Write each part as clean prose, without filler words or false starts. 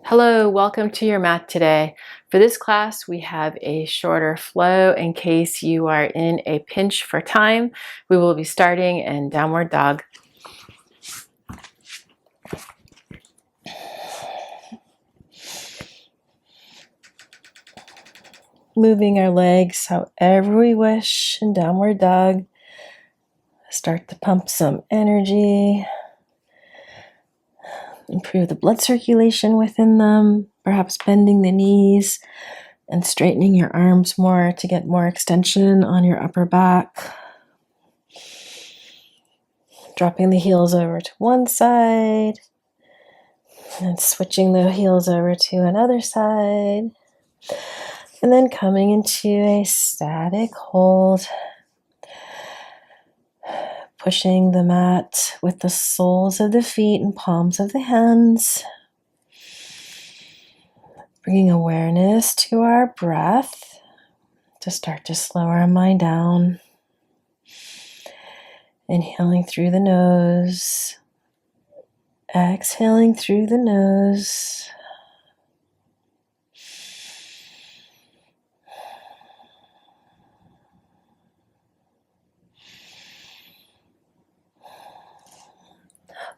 Hello, welcome to your mat today. For this class, we have a shorter flow in case you are in a pinch for time. We will be starting in downward dog. Moving our legs however we wish in downward dog. Start to pump some energy. Improve the blood circulation within them. Perhaps bending the knees and straightening your arms more to get more extension on your upper back. Dropping the heels over to one side and switching the heels over to another side. And then coming into a static hold. Pushing the mat with the soles of the feet and palms of the hands. Bringing awareness to our breath to start to slow our mind down. Inhaling through the nose. Exhaling through the nose.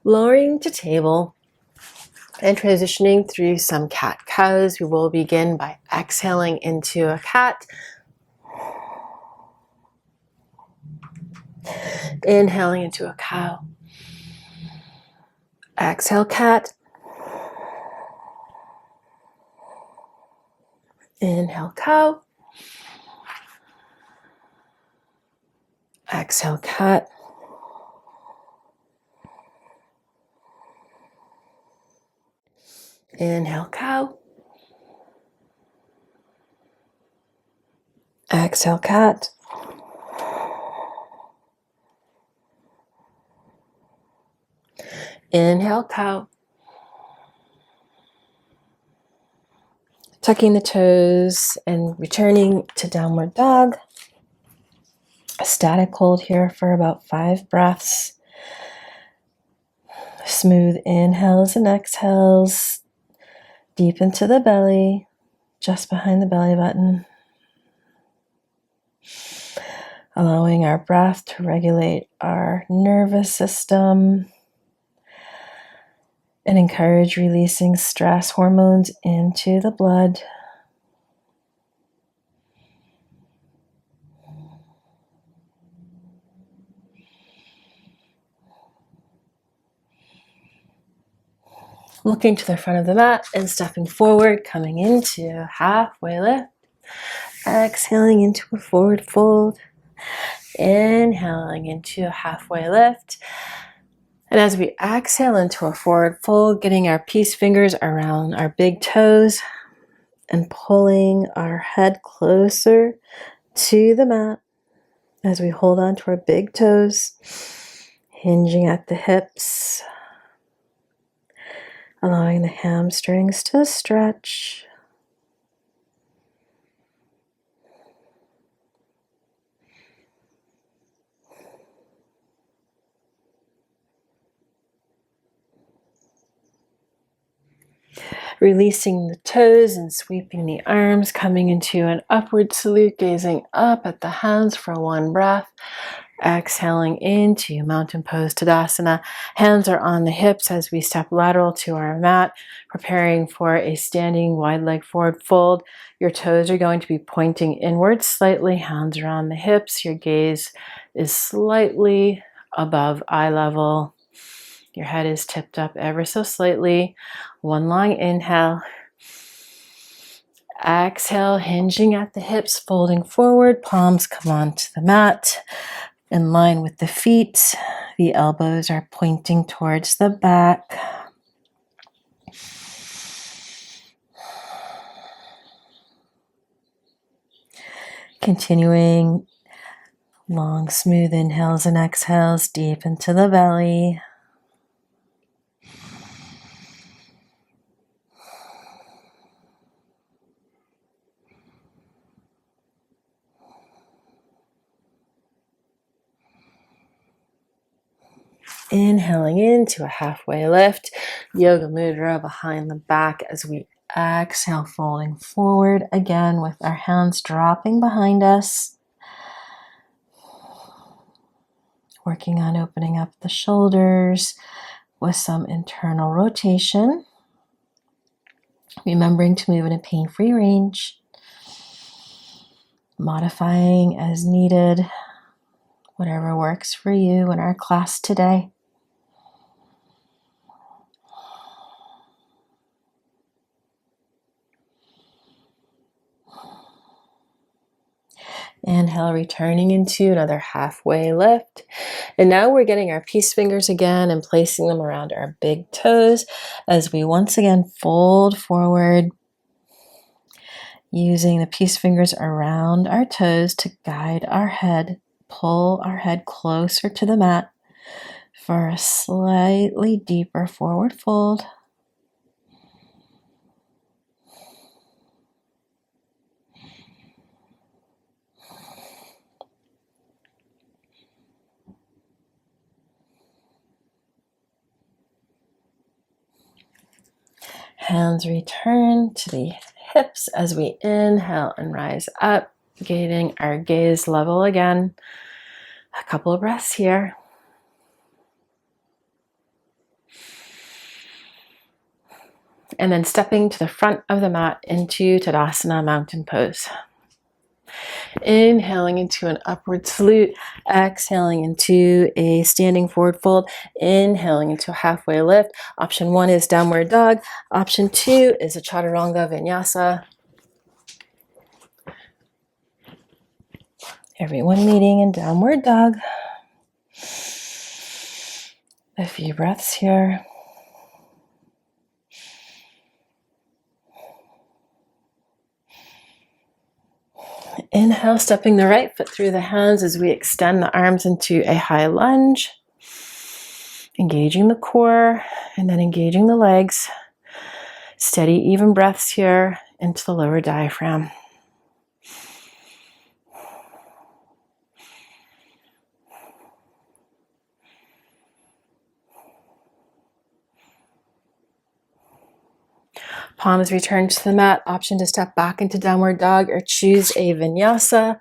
Lowering to table and transitioning through some cat-cows. We will begin by exhaling into a cat. Inhaling into a cow. Exhale, cat. Inhale, cow. Exhale, cat. Inhale, cow. Exhale, cat. Inhale, cow. Tucking the toes and returning to downward dog. A static hold here for about 5 breaths. Smooth inhales and exhales. Deep into the belly, just behind the belly button. Allowing our breath to regulate our nervous system and encourage releasing stress hormones into the blood. Looking to the front of the mat and stepping forward, coming into halfway lift. Exhaling into a forward fold. Inhaling into a halfway lift. And as we exhale into a forward fold, getting our peace fingers around our big toes and pulling our head closer to the mat as we hold on to our big toes, hinging at the hips, allowing the hamstrings to stretch. Releasing the toes and sweeping the arms, coming into an upward salute, gazing up at the hands for one breath. Exhaling into mountain pose Tadasana. Hands are on the hips as we step lateral to our mat, preparing for a standing wide leg forward fold. Your toes are going to be pointing inward slightly. Hands are on the hips. Your gaze is slightly above eye level. Your head is tipped up ever so slightly. One long inhale. Exhale, hinging at the hips, folding forward. Palms come onto the mat. In line with the feet, the elbows are pointing towards the back. Continuing long, smooth inhales and exhales deep into the belly. Inhaling into a halfway lift, Yoga Mudra behind the back as we exhale, folding forward again with our hands dropping behind us. Working on opening up the shoulders with some internal rotation. Remembering to move in a pain-free range. Modifying as needed, whatever works for you in our class today. Inhale, returning into another halfway lift. And now we're getting our peace fingers again and placing them around our big toes as we once again fold forward, using the peace fingers around our toes to guide our head, pull our head closer to the mat for a slightly deeper forward fold. Hands return to the hips as we inhale and rise up, getting our gaze level again. A couple of breaths here. And then stepping to the front of the mat into Tadasana, mountain pose. Inhaling into an upward salute, exhaling into a standing forward fold, inhaling into a halfway lift. Option 1 is downward dog. Option 2 is a chaturanga vinyasa. Everyone meeting in downward dog. A few breaths here. Inhale, stepping the right foot through the hands as we extend the arms into a high lunge. Engaging the core and then engaging the legs. Steady, even breaths here into the lower diaphragm. Palms return to the mat. Option to step back into downward dog or choose a vinyasa.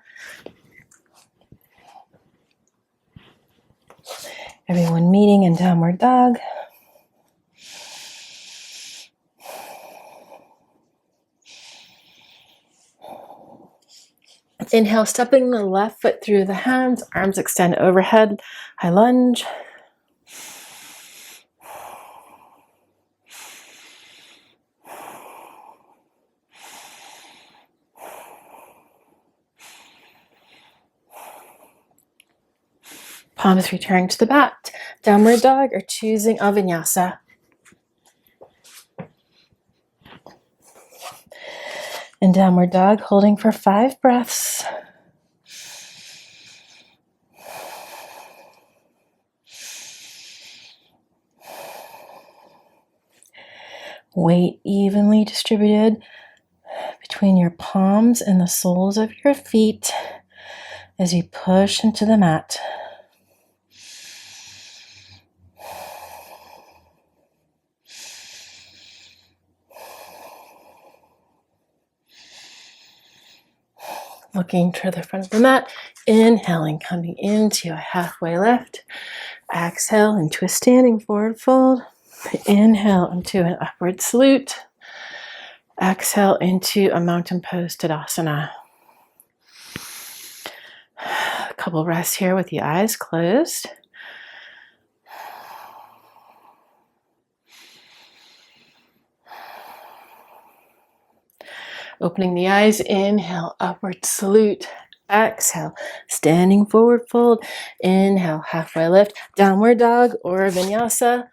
Everyone meeting in downward dog. Inhale, stepping the left foot through the hands, arms extend overhead, high lunge. Palms return to the mat, downward dog or choosing a vinyasa. In downward dog, holding for 5 breaths. Weight evenly distributed between your palms and the soles of your feet as you push into the mat. Looking to the front of the mat, inhaling, coming into a halfway lift. Exhale into a standing forward fold. Inhale into an upward salute. Exhale into a mountain pose Tadasana. A couple breaths here with the eyes closed. Opening the eyes, inhale, upward salute. Exhale, standing forward fold. Inhale, halfway lift, downward dog or vinyasa.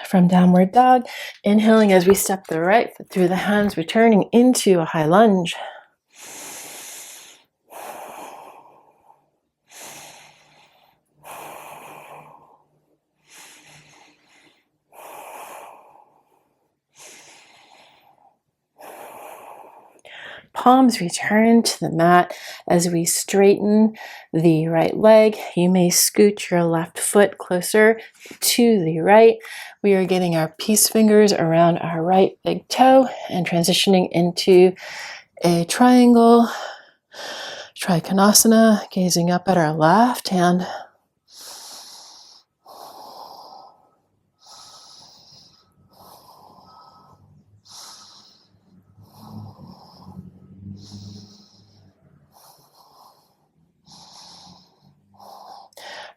From downward dog, inhaling as we step the right foot through the hands, returning into a high lunge. palms return to the mat as we straighten the right leg. You may scoot your left foot closer to the right. We are getting our peace fingers around our right big toe and transitioning into a triangle, Trikonasana, gazing up at our left hand.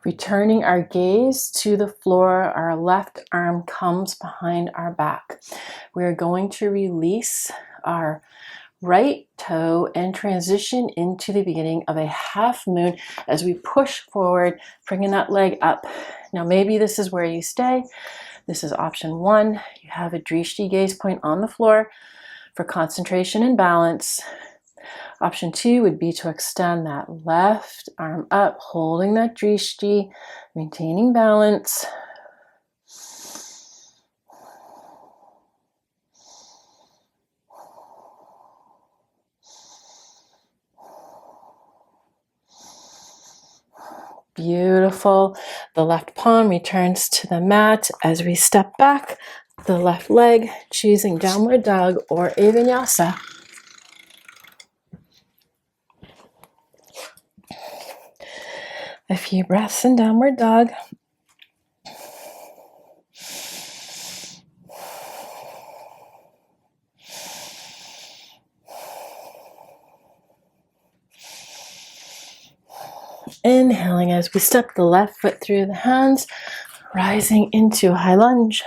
Returning our gaze to the floor, our left arm comes behind our back. We're going to release our right toe and transition into the beginning of a half moon as we push forward, bringing that leg up. Now maybe this is where you stay. This is option one. You have a drishti gaze point on the floor for concentration and balance. Option two would be to extend that left arm up, holding that drishti, maintaining balance. Beautiful. The left palm returns to the mat as we step back, the left leg, choosing downward dog or a vinyasa. A few breaths in downward dog. Inhaling as we step the left foot through the hands, rising into high lunge.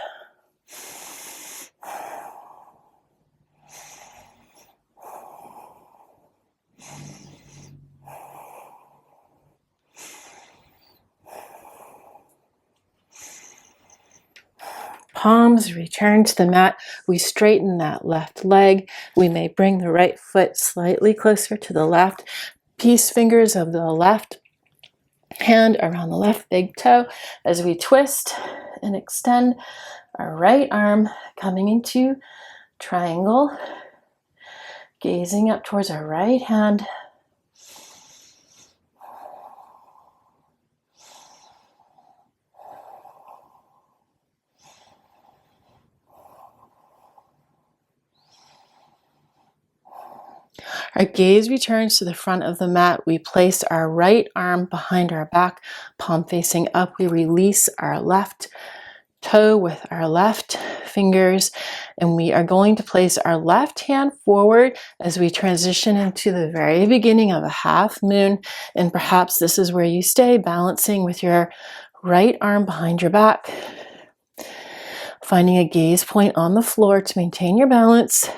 Palms return to the mat. We straighten that left leg. We may bring the right foot slightly closer to the left. Peace fingers of the left hand around the left big toe as we twist and extend our right arm, coming into triangle, gazing up towards our right hand. Our gaze returns to the front of the mat. We place our right arm behind our back, palm facing up. We release our left toe with our left fingers, and we are going to place our left hand forward as we transition into the very beginning of a half moon. And perhaps this is where you stay, balancing with your right arm behind your back, finding a gaze point on the floor to maintain your balance.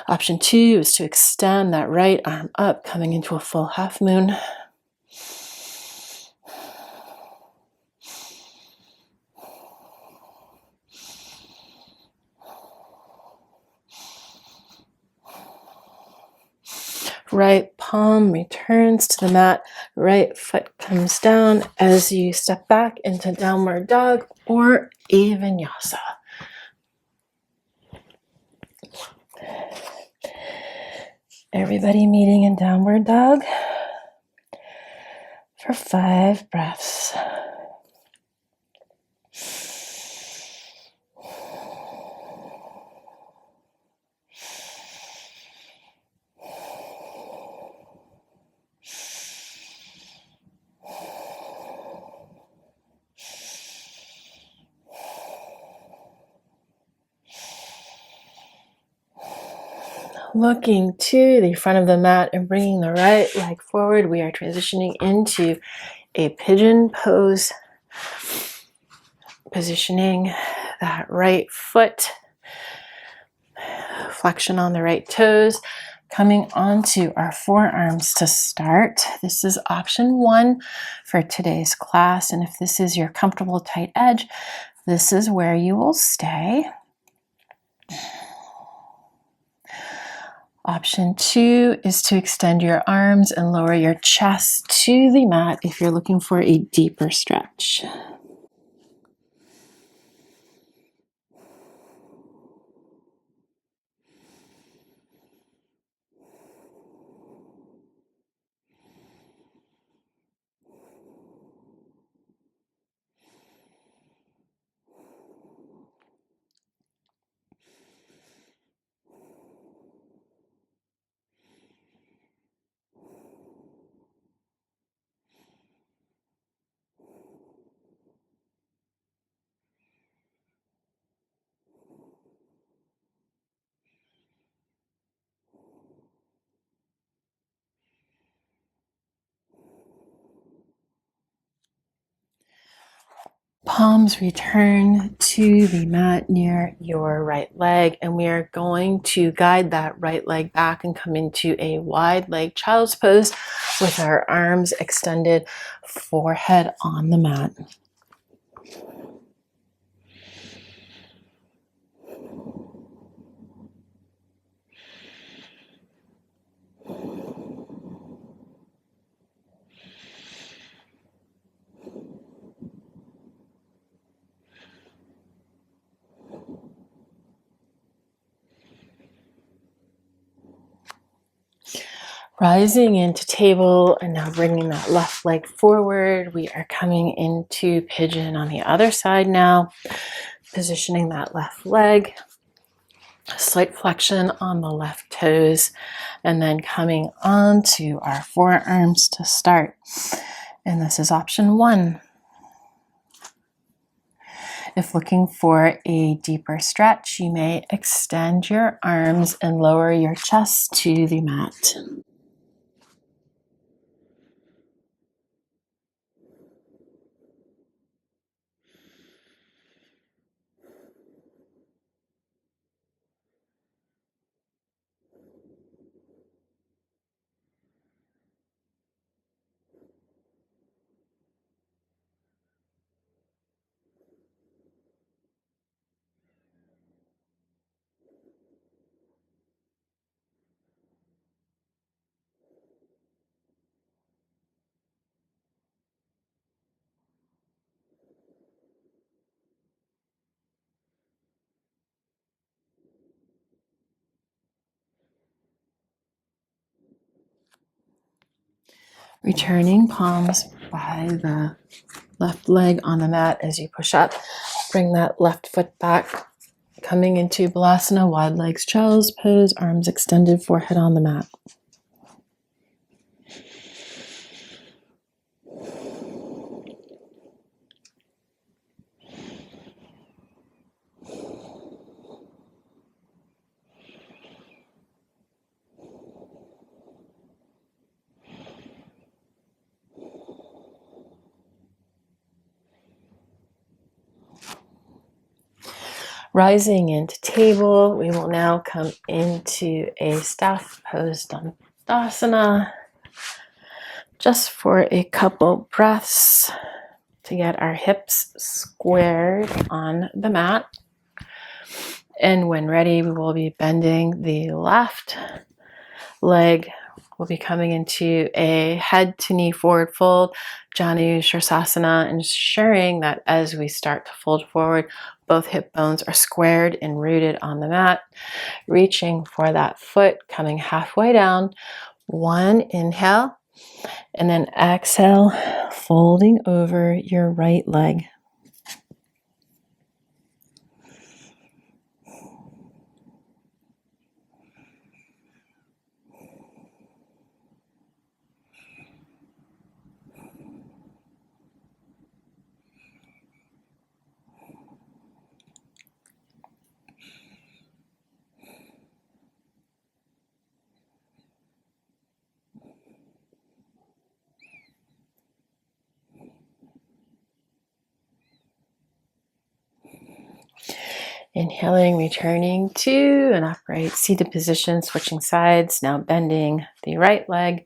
Option two is to extend that right arm up, coming into a full half moon. Right palm returns to the mat, right foot comes down as you step back into downward dog or a vinyasa. Everybody meeting in downward dog for 5 breaths. Looking to the front of the mat and bringing the right leg forward, we are transitioning into a pigeon pose, positioning that right foot, flexion on the right toes, coming onto our forearms to start. This is option one for today's class, and if this is your comfortable tight edge, this is where you will stay. Option two is to extend your arms and lower your chest to the mat if you're looking for a deeper stretch. Palms return to the mat near your right leg, and we are going to guide that right leg back and come into a wide leg child's pose with our arms extended, forehead on the mat. Rising into table and now bringing that left leg forward. We are coming into pigeon on the other side now, positioning that left leg, a slight flexion on the left toes, and then coming onto our forearms to start. And this is option 1. If looking for a deeper stretch, you may extend your arms and lower your chest to the mat. Returning palms by the left leg on the mat as you push up. Bring that left foot back, coming into Balasana, wide legs, child's pose, arms extended, forehead on the mat. Rising into table, we will now come into a staff pose Dandasana, just for a couple breaths to get our hips squared on the mat. And when ready, we will be bending the left leg. We'll be coming into a head to knee forward fold, Janu Shirsasana, ensuring that as we start to fold forward, both hip bones are squared and rooted on the mat. Reaching for that foot, coming halfway down. 1 inhale, and then exhale, folding over your right leg. Inhaling, returning to an upright seated position, switching sides, now bending the right leg.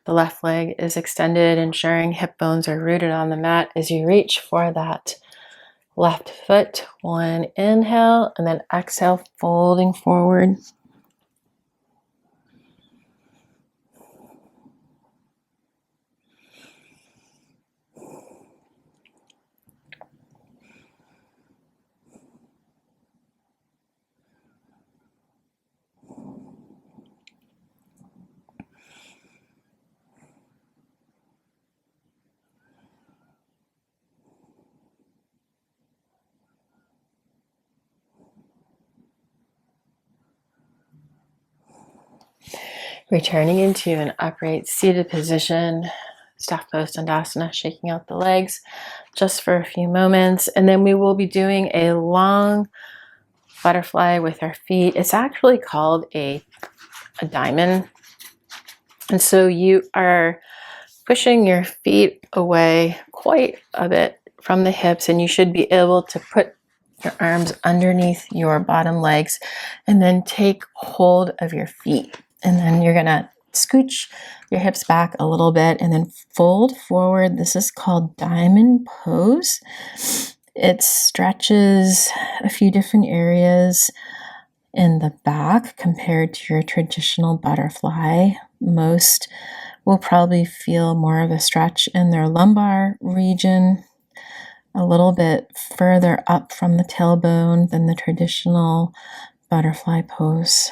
The left leg is extended, ensuring hip bones are rooted on the mat as you reach for that left foot. 1 inhale, and then exhale, folding forward. Returning into an upright seated position, staff pose Dandasana, shaking out the legs just for a few moments. And then we will be doing a long butterfly with our feet. It's actually called a diamond. And so you are pushing your feet away quite a bit from the hips, and you should be able to put your arms underneath your bottom legs and then take hold of your feet. And then you're going to scooch your hips back a little bit and then fold forward. This is called diamond pose. It stretches a few different areas in the back compared to your traditional butterfly. Most will probably feel more of a stretch in their lumbar region, a little bit further up from the tailbone than the traditional butterfly pose.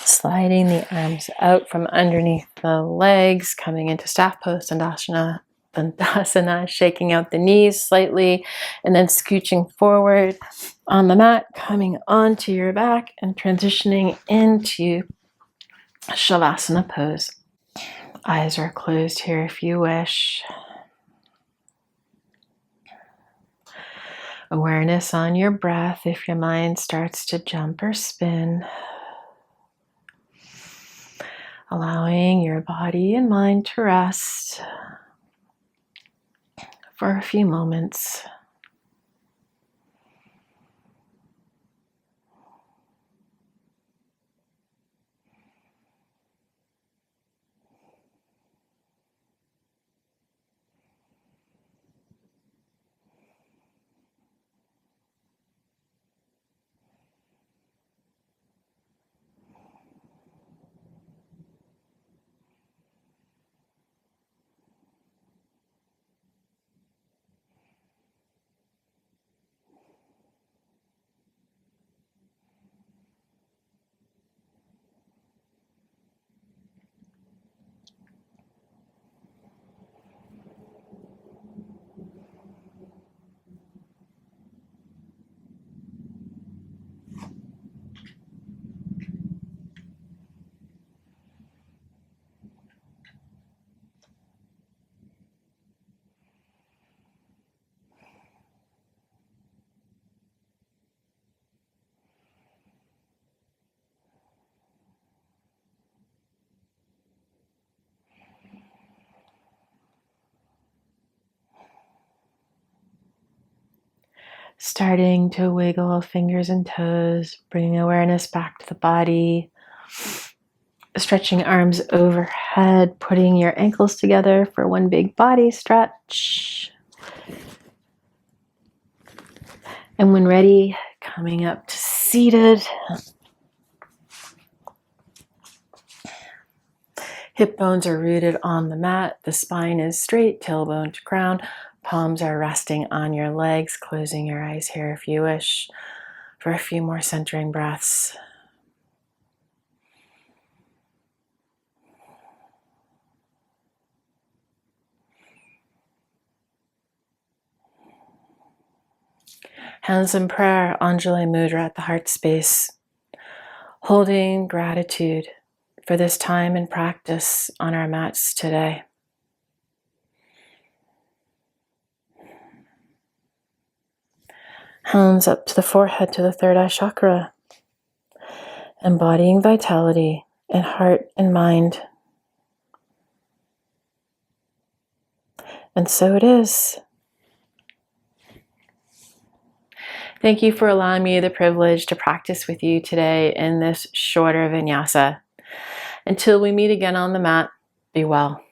Sliding the arms out from underneath the legs, coming into staff pose, Dandasana, shaking out the knees slightly, and then scooching forward on the mat, coming onto your back and transitioning into Savasana pose. Eyes are closed here if you wish. Awareness on your breath if your mind starts to jump or spin. Allowing your body and mind to rest for a few moments. Starting to wiggle fingers and toes, bringing awareness back to the body. Stretching arms overhead, putting your ankles together for one big body stretch. And when ready, coming up to seated. Hip bones are rooted on the mat. The spine is straight, tailbone to crown. Palms are resting on your legs. Closing your eyes here if you wish for a few more centering breaths. Hands in prayer, Anjali Mudra at the heart space. Holding gratitude for this time and practice on our mats today. Hands up to the forehead, to the third eye chakra. Embodying vitality in heart and mind. And so it is. Thank you for allowing me the privilege to practice with you today in this shorter vinyasa. Until we meet again on the mat, be well.